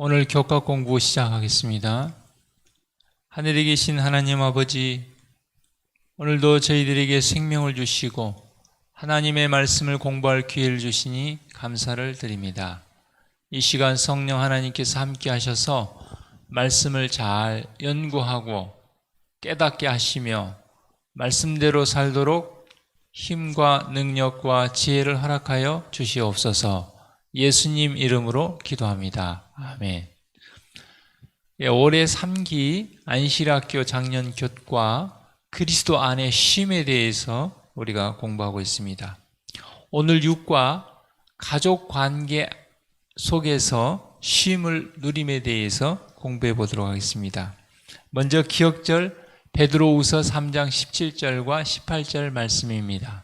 오늘 교과 공부 시작하겠습니다. 하늘에 계신 하나님 아버지, 오늘도 저희들에게 생명을 주시고 하나님의 말씀을 공부할 기회를 주시니 감사를 드립니다. 이 시간 성령 하나님께서 함께 하셔서 말씀을 잘 연구하고 깨닫게 하시며 말씀대로 살도록 힘과 능력과 지혜를 허락하여 주시옵소서. 예수님 이름으로 기도합니다. 아멘. 올해 3기 안실학교 작년 교과 그리스도 안의 쉼에 대해서 우리가 공부하고 있습니다. 오늘 6과 가족 관계 속에서 쉼을 누림에 대해서 공부해 보도록 하겠습니다. 먼저 기억절 베드로후서 3장 17절과 18절 말씀입니다.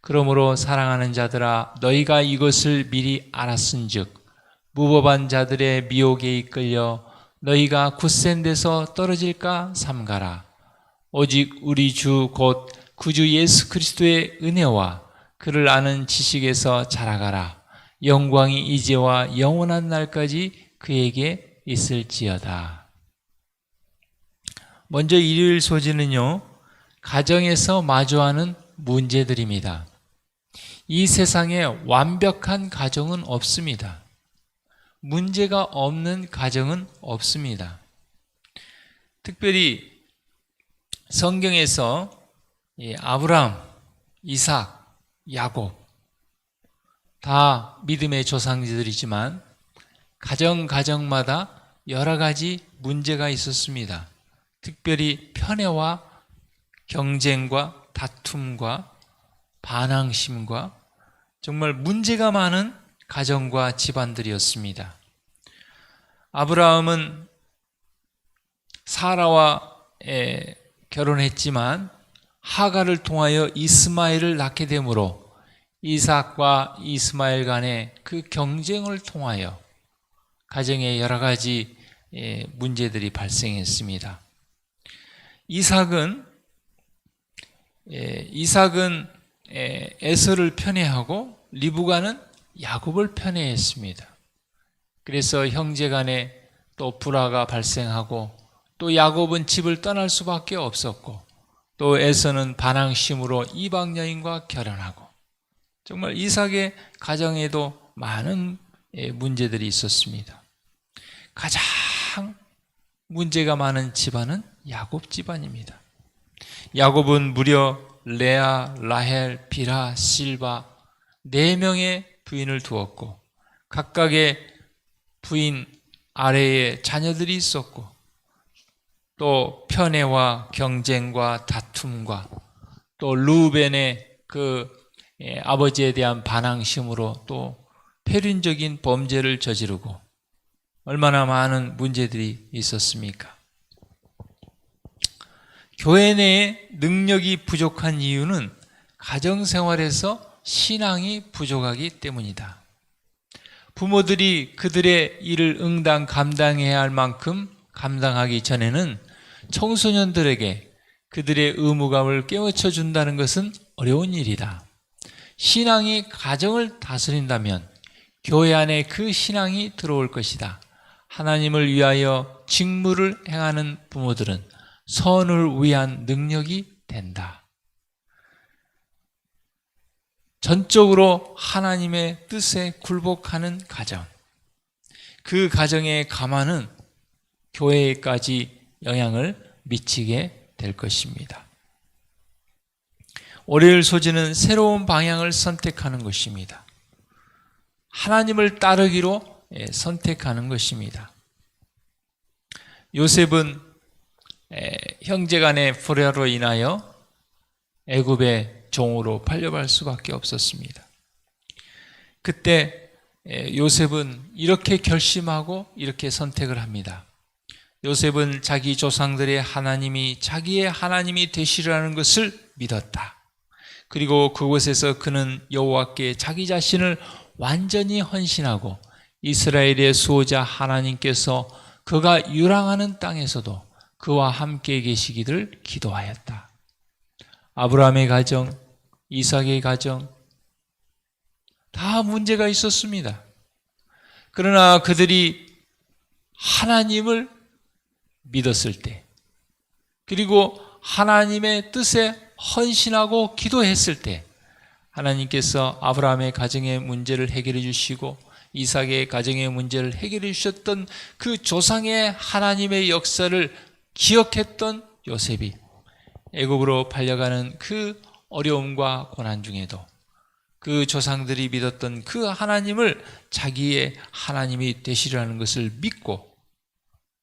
그러므로 사랑하는 자들아 너희가 이것을 미리 알았은즉 무법한 자들의 미혹에 이끌려 너희가 굳센 데서 떨어질까 삼가라. 오직 우리 주 곧 구주 예수 그리스도의 은혜와 그를 아는 지식에서 자라가라. 영광이 이제와 영원한 날까지 그에게 있을지어다. 먼저 일요일 소지는요, 가정에서 마주하는 문제들입니다. 이 세상에 완벽한 가정은 없습니다. 문제가 없는 가정은 없습니다. 특별히 성경에서 아브라함, 이삭, 야곱 다 믿음의 조상들이지만 가정마다 여러 가지 문제가 있었습니다. 특별히 편애와 경쟁과 다툼과 반항심과 정말 문제가 많은 가정과 집안들이었습니다. 아브라함은 사라와 결혼했지만 하갈을 통하여 이스마엘을 낳게 되므로 이삭과 이스마엘 간의 그 경쟁을 통하여 가정에 여러 가지 문제들이 발생했습니다. 이삭은 에서를 편애하고 리브가는 야곱을 편애했습니다. 그래서 형제간에 또 불화가 발생하고 또 야곱은 집을 떠날 수밖에 없었고 또 에서는 반항심으로 이방 여인과 결혼하고 정말 이삭의 가정에도 많은 문제들이 있었습니다. 가장 문제가 많은 집안은 야곱 집안입니다. 야곱은 무려 레아, 라헬, 빌하, 실바 4명의 부인을 두었고 각각의 부인 아래에 자녀들이 있었고 또 편애와 경쟁과 다툼과 또 루벤의 그 아버지에 대한 반항심으로 또 패륜적인 범죄를 저지르고 얼마나 많은 문제들이 있었습니까? 교회 내에 능력이 부족한 이유는 가정생활에서 신앙이 부족하기 때문이다. 부모들이 그들의 일을 응당 감당해야 할 만큼 감당하기 전에는 청소년들에게 그들의 의무감을 깨우쳐 준다는 것은 어려운 일이다. 신앙이 가정을 다스린다면 교회 안에 그 신앙이 들어올 것이다. 하나님을 위하여 직무를 행하는 부모들은 선을 위한 능력이 된다. 전적으로 하나님의 뜻에 굴복하는 가정, 그 가정의 가만은 교회에까지 영향을 미치게 될 것입니다. 월요일 소지는 새로운 방향을 선택하는 것입니다. 하나님을 따르기로 선택하는 것입니다. 요셉은 형제간의 불화로 인하여 애굽의 종으로 팔려갈 수밖에 없었습니다. 그때 요셉은 이렇게 결심하고 이렇게 선택을 합니다. 요셉은 자기 조상들의 하나님이 자기의 하나님이 되시리라는 것을 믿었다. 그리고 그곳에서 그는 여호와께 자기 자신을 완전히 헌신하고 이스라엘의 수호자 하나님께서 그가 유랑하는 땅에서도 그와 함께 계시기를 기도하였다. 아브라함의 가정, 이삭의 가정 다 문제가 있었습니다. 그러나 그들이 하나님을 믿었을 때, 그리고 하나님의 뜻에 헌신하고 기도했을 때 하나님께서 아브라함의 가정의 문제를 해결해 주시고 이삭의 가정의 문제를 해결해 주셨던 그 조상의 하나님의 역사를 기억했던 요셉이 애굽으로 팔려가는 그 어려움과 고난 중에도 그 조상들이 믿었던 그 하나님을 자기의 하나님이 되시려는 것을 믿고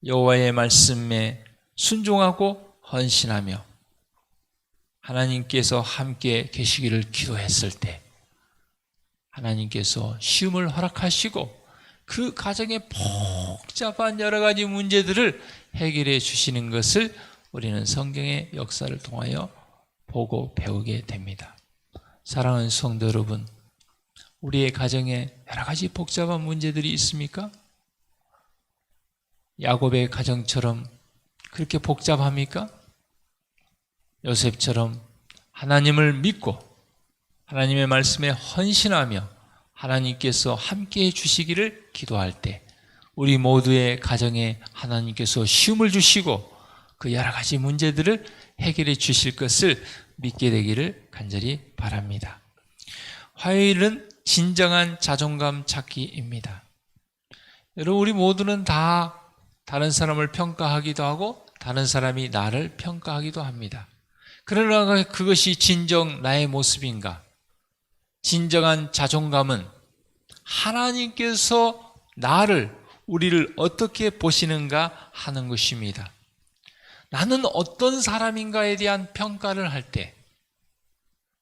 여호와의 말씀에 순종하고 헌신하며 하나님께서 함께 계시기를 기도했을 때 하나님께서 쉼을 허락하시고 그 가정의 복잡한 여러 가지 문제들을 해결해 주시는 것을 우리는 성경의 역사를 통하여 보고 배우게 됩니다. 사랑하는 성도 여러분, 우리의 가정에 여러 가지 복잡한 문제들이 있습니까? 야곱의 가정처럼 그렇게 복잡합니까? 요셉처럼 하나님을 믿고 하나님의 말씀에 헌신하며 하나님께서 함께해 주시기를 기도할 때 우리 모두의 가정에 하나님께서 쉼을 주시고 그 여러 가지 문제들을 해결해 주실 것을 믿게 되기를 간절히 바랍니다. 화요일은 진정한 자존감 찾기입니다. 여러분, 우리 모두는 다 다른 사람을 평가하기도 하고 다른 사람이 나를 평가하기도 합니다. 그러나 그것이 진정 나의 모습인가? 진정한 자존감은 하나님께서 우리를 어떻게 보시는가 하는 것입니다. 나는 어떤 사람인가에 대한 평가를 할 때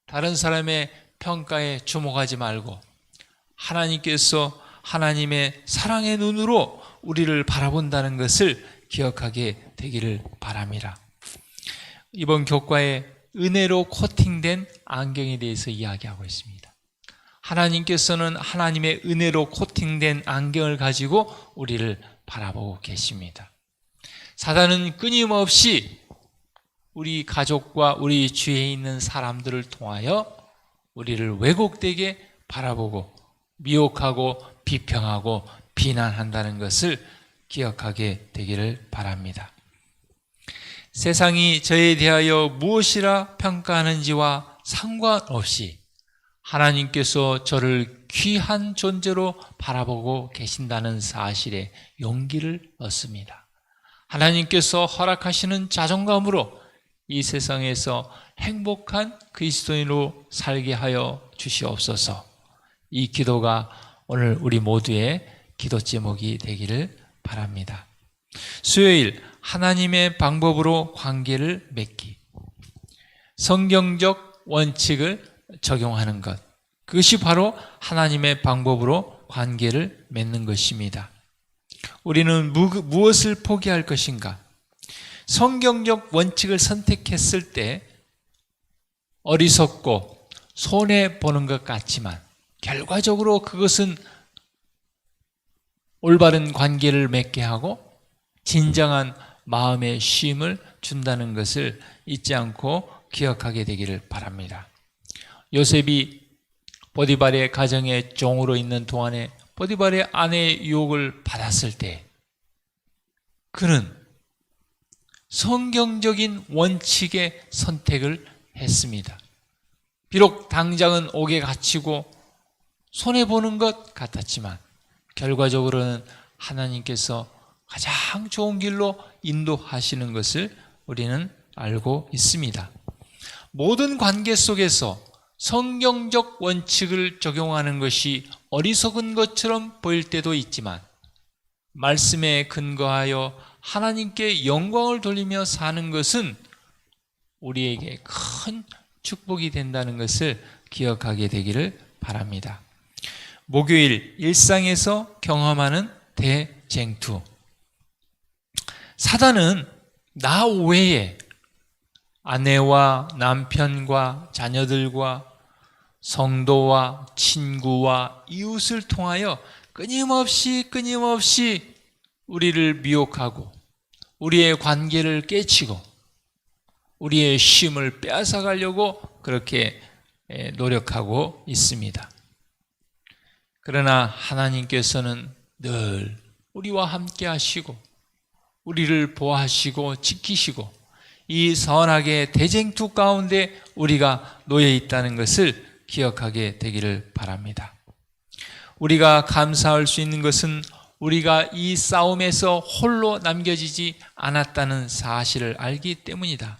다른 사람의 평가에 주목하지 말고 하나님께서 하나님의 사랑의 눈으로 우리를 바라본다는 것을 기억하게 되기를 바랍니다. 이번 교과에 은혜로 코팅된 안경에 대해서 이야기하고 있습니다. 하나님께서는 하나님의 은혜로 코팅된 안경을 가지고 우리를 바라보고 계십니다. 사단은 끊임없이 우리 가족과 우리 주위에 있는 사람들을 통하여 우리를 왜곡되게 바라보고 미혹하고 비평하고 비난한다는 것을 기억하게 되기를 바랍니다. 세상이 저에 대하여 무엇이라 평가하는지와 상관없이 하나님께서 저를 귀한 존재로 바라보고 계신다는 사실에 용기를 얻습니다. 하나님께서 허락하시는 자존감으로 이 세상에서 행복한 그리스도인으로 살게 하여 주시옵소서. 이 기도가 오늘 우리 모두의 기도 제목이 되기를 바랍니다. 수요일, 하나님의 방법으로 관계를 맺기. 성경적 원칙을 적용하는 것, 그것이 바로 하나님의 방법으로 관계를 맺는 것입니다. 우리는 무엇을 포기할 것인가? 성경적 원칙을 선택했을 때 어리석고 손해보는 것 같지만 결과적으로 그것은 올바른 관계를 맺게 하고 진정한 마음의 쉼을 준다는 것을 잊지 않고 기억하게 되기를 바랍니다. 요셉이 보디발의 가정의 종으로 있는 동안에 보디발의 아내의 유혹을 받았을 때 그는 성경적인 원칙의 선택을 했습니다. 비록 당장은 옥에 갇히고 손해보는 것 같았지만 결과적으로는 하나님께서 가장 좋은 길로 인도하시는 것을 우리는 알고 있습니다. 모든 관계 속에서 성경적 원칙을 적용하는 것이 어리석은 것처럼 보일 때도 있지만 말씀에 근거하여 하나님께 영광을 돌리며 사는 것은 우리에게 큰 축복이 된다는 것을 기억하게 되기를 바랍니다. 목요일, 일상에서 경험하는 대쟁투. 사단은 나 외에 아내와 남편과 자녀들과 성도와 친구와 이웃을 통하여 끊임없이 우리를 미혹하고 우리의 관계를 깨치고 우리의 쉼을 빼앗아가려고 그렇게 노력하고 있습니다. 그러나 하나님께서는 늘 우리와 함께 하시고 우리를 보호하시고 지키시고 이 선악의 대쟁투 가운데 우리가 놓여 있다는 것을 기억하게 되기를 바랍니다. 우리가 감사할 수 있는 것은 우리가 이 싸움에서 홀로 남겨지지 않았다는 사실을 알기 때문이다.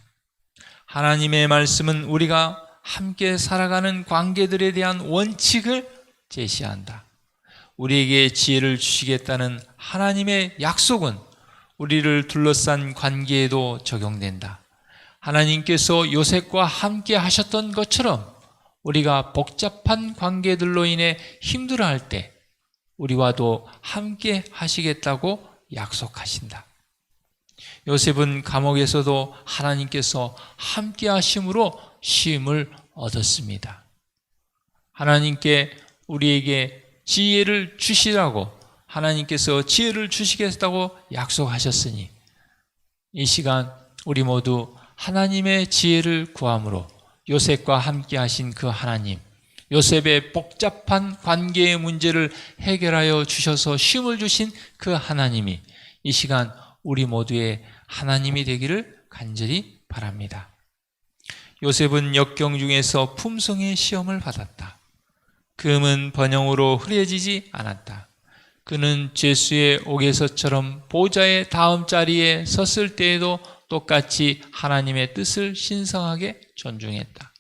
하나님의 말씀은 우리가 함께 살아가는 관계들에 대한 원칙을 제시한다. 우리에게 지혜를 주시겠다는 하나님의 약속은 우리를 둘러싼 관계에도 적용된다. 하나님께서 요셉과 함께 하셨던 것처럼 우리가 복잡한 관계들로 인해 힘들어할 때 우리와도 함께 하시겠다고 약속하신다. 요셉은 감옥에서도 하나님께서 함께 하심으로 쉼을 얻었습니다. 하나님께 우리에게 지혜를 주시라고 하나님께서 지혜를 주시겠다고 약속하셨으니 이 시간 우리 모두 하나님의 지혜를 구함으로 요셉과 함께 하신 그 하나님, 요셉의 복잡한 관계의 문제를 해결하여 주셔서 쉼을 주신 그 하나님이 이 시간 우리 모두의 하나님이 되기를 간절히 바랍니다. 요셉은 역경 중에서 품성의 시험을 받았다. 금은 번영으로 흐려지지 않았다. 그는 죄수의 옥에서처럼 보좌의 다음 자리에 섰을 때에도 똑같이 하나님의 뜻을 신성하게 존중했다.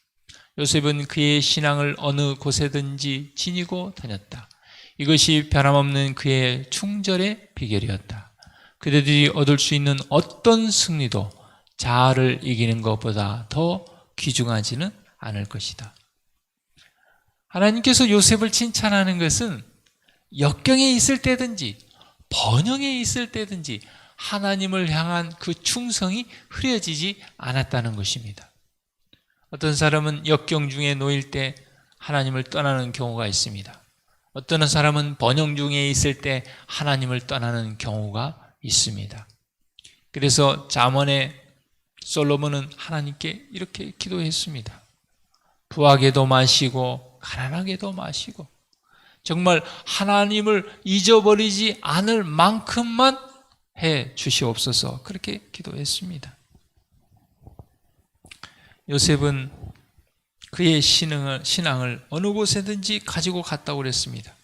요셉은 그의 신앙을 어느 곳에든지 지니고 다녔다. 이것이 변함없는 그의 충절의 비결이었다. 그들이 얻을 수 있는 어떤 승리도 자아를 이기는 것보다 더 귀중하지는 않을 것이다. 하나님께서 요셉을 칭찬하는 것은 역경에 있을 때든지 번영에 있을 때든지 하나님을 향한 그 충성이 흐려지지 않았다는 것입니다. 어떤 사람은 역경 중에 놓일 때 하나님을 떠나는 경우가 있습니다. 어떤 사람은 번영 중에 있을 때 하나님을 떠나는 경우가 있습니다. 그래서 잠언의 솔로몬은 하나님께 이렇게 기도했습니다. 부하게도 마시고 가난하게도 마시고 정말 하나님을 잊어버리지 않을 만큼만 해 주시옵소서 그렇게 기도했습니다. 요셉은 그의 신앙을 어느 곳에든지 가지고 갔다고 그랬습니다.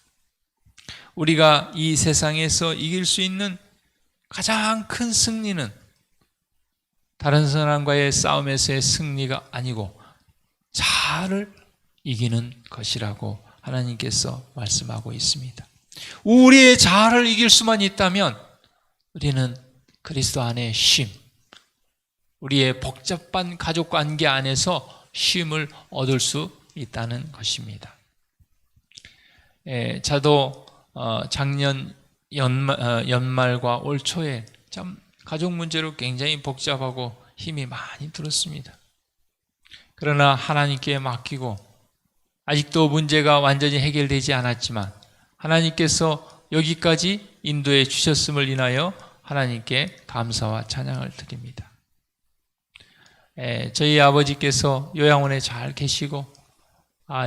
우리가 이 세상에서 이길 수 있는 가장 큰 승리는 다른 사람과의 싸움에서의 승리가 아니고 자아를 이기는 것이라고 하나님께서 말씀하고 있습니다. 우리의 자아를 이길 수만 있다면 우리는 그리스도 안에 쉼, 우리의 복잡한 가족관계 안에서 쉼을 얻을 수 있다는 것입니다. 저도 작년 연말과 올 초에 참 가족 문제로 굉장히 복잡하고 힘이 많이 들었습니다. 그러나 하나님께 맡기고 아직도 문제가 완전히 해결되지 않았지만 하나님께서 여기까지 인도해 주셨음을 인하여 하나님께 감사와 찬양을 드립니다. 저희 아버지께서 요양원에 잘 계시고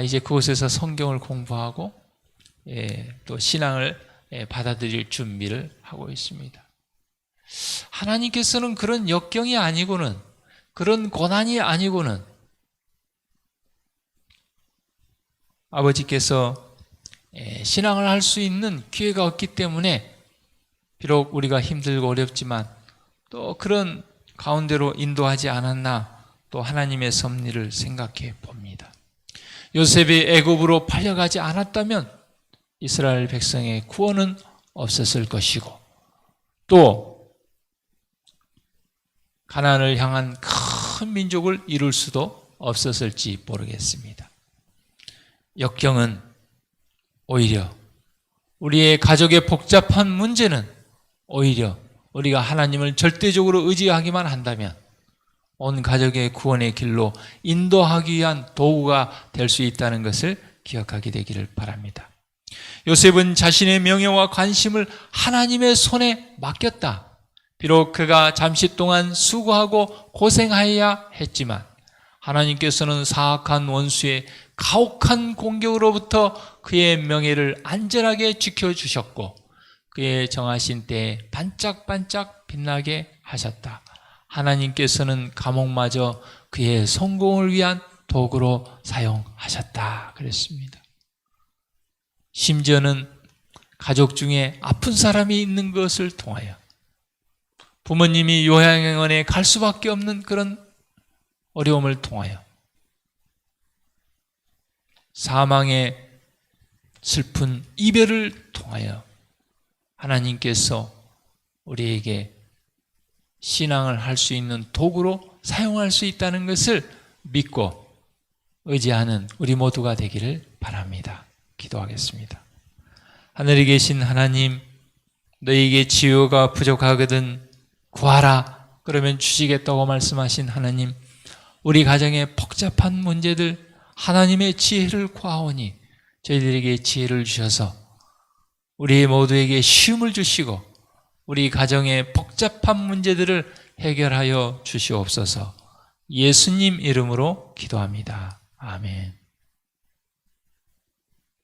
이제 그곳에서 성경을 공부하고 또 신앙을 받아들일 준비를 하고 있습니다. 하나님께서는 그런 역경이 아니고는 그런 고난이 아니고는 아버지께서 신앙을 할 수 있는 기회가 없기 때문에 비록 우리가 힘들고 어렵지만 또 그런 가운데로 인도하지 않았나 또 하나님의 섭리를 생각해 봅니다. 요셉이 애굽으로 팔려가지 않았다면 이스라엘 백성의 구원은 없었을 것이고 또 가나안을 향한 큰 민족을 이룰 수도 없었을지 모르겠습니다. 역경은 오히려 우리의 가족의 복잡한 문제는 오히려 우리가 하나님을 절대적으로 의지하기만 한다면 온 가족의 구원의 길로 인도하기 위한 도구가 될 수 있다는 것을 기억하게 되기를 바랍니다. 요셉은 자신의 명예와 관심을 하나님의 손에 맡겼다. 비록 그가 잠시 동안 수고하고 고생하여야 했지만 하나님께서는 사악한 원수의 가혹한 공격으로부터 그의 명예를 안전하게 지켜주셨고 그의 정하신 때에 반짝반짝 빛나게 하셨다. 하나님께서는 감옥마저 그의 성공을 위한 도구로 사용하셨다 그랬습니다. 심지어는 가족 중에 아픈 사람이 있는 것을 통하여 부모님이 요양원에 갈 수밖에 없는 그런 어려움을 통하여 사망의 슬픈 이별을 통하여 하나님께서 우리에게 신앙을 할 수 있는 도구로 사용할 수 있다는 것을 믿고 의지하는 우리 모두가 되기를 바랍니다. 기도하겠습니다. 하늘에 계신 하나님, 너희에게 치유가 부족하거든 구하라 그러면 주시겠다고 말씀하신 하나님, 우리 가정의 복잡한 문제들 하나님의 지혜를 구하오니 저희들에게 지혜를 주셔서 우리 모두에게 쉬움을 주시고 우리 가정의 복잡한 문제들을 해결하여 주시옵소서. 예수님 이름으로 기도합니다. 아멘.